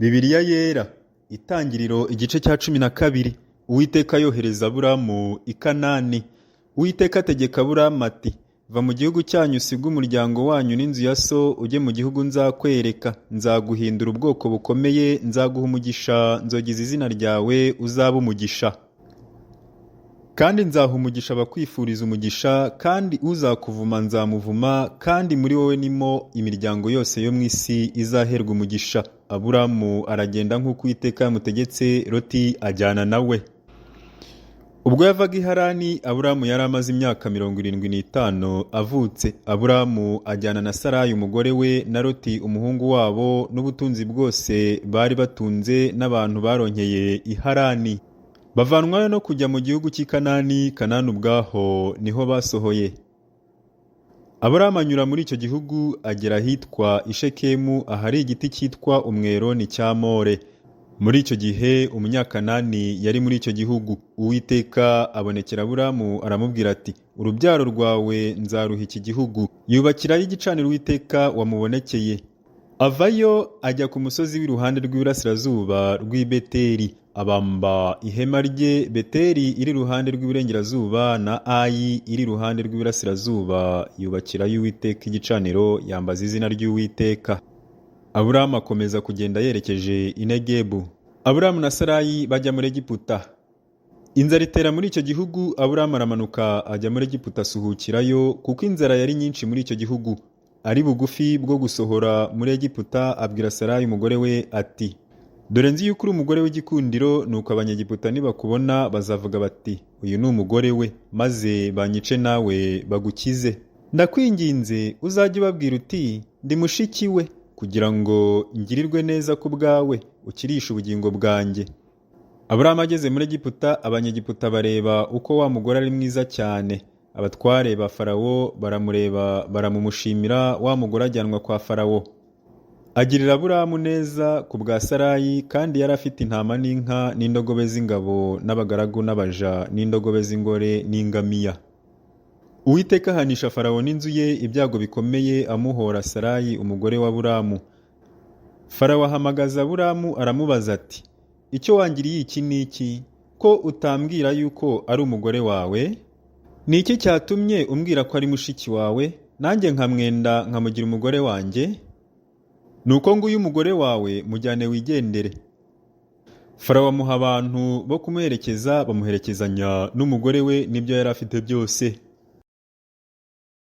Bibiliya yera, Itangiriro igice cya 12. Uwiteka yohereza Aburamu i Kanani. Uwiteka ategeka Aburamu ati: va mu gihugu cyanyu usige umuryango wanyu n'inzu ya so ujye mu gihugu nzakwereka. Nzaguhindura ubwoko bukomeye, nzaguha umugisha, nzogeza izina ryawe uzaba umugisha. Kandi nzaha umugisha abakwifuriza umugisha, kandi uzakuvuma nzamuvuma, kandi muri wowe nimo imiryango yose yo mu isi izaherwa umugisha. Aburamu aragenda nk'uko Uwiteka yamutegetse, Loti ajyana nawe. Ubwo yavaga i Harani, Aburamu yari amaze imyaka 75 avutse. Aburamu ajyana na Sarayi umugore we na Loti umuhungu wabo n'ubutunzi bwose bari batunze n'abantu baronkeye i Harani. Bavanwayo no kujya mu gihugu cy'i Kanani. Kanani ubwaho niho basohoye. Aburamu anyura muri icyo gihugu agera ahitwa i Shekemu, ahari igiti cyitwa umweroni cya More. Muri icyo gihe Umunyakanani yari muri icyo gihugu. Uwiteka abonekera Aburamu aramubwira ati: urubyaro rwawe nzaruha iki gihugu. Yubakirayo igicaniro Uwiteka wamubonekeye. Avayo ajya ku musozi w'iruhande rw'iburasirazuba rw'i Beteli, abamba ihema rye. Beteli iri iruhande rw'iburengerazuba na Ayi iri iruhande rw'iburasirazuba. Yubakirayo Uwiteka igicaniro, yambaza izina ry'Uwiteka. Aburamu akomeza kugenda yerekeje i Negebu. Aburamu na Sarayi bajya muri Egiputa. Inzara itera muri icyo gihugu. Aburamu aramanuka ajya muri Egiputa asuhukirayo, kuko inzara yari nyinshi muri icyo gihugu. Ari bugufi bwo gusohora muri Egiputa, abwira Sarayi umugore we ati: dore nzi yuko uri umugore w'igikundiro, nuko Abanyegiputa nibakubona bazavuga bati: uyu ni umugore we, maze banyice nawe bagukize. Ndakwinginze uzajye ubabwira uti: ndi mushiki we, kugira ngo ngirirwe neza ku bwawe, ukirishe ubugingo bwanjye. Aburamu ageze muri Egiputa, Abanyegiputa bareba uko wa mugore ari mwiza cyane. Abatware ba Farawo baramureba, baramumushimira. Wa mugore ajyanwa kwa Farawo. Agirira Aburamu neza ku bwa Sarayi, kandi yari afite intama n'inka n'indogobe z'ingabo n'abagaragu n'abaja n'indogobe z'ingore n'ingamiya. Uwiteka ahanisha Farawo n'inzu ye ibyago bikomeye, amuhora Sarayi umugore wa Aburamu. Farawo ahamagaza Aburamu aramubaza ati: icyo wangiriye iki ni iki, ko utambwira yuko ari umugore wawe? Ni iki cyatumye umbwira ko ari mushiki wawe, nanjye nkamwenda nkamugira umugore wanjye? Nuko nguyu umugore wawe, mujyane wigendere. Farawo amuha abantu bo kumuherekeza, bamuherekezanya n'umugore we n'ibyo yari afite byose.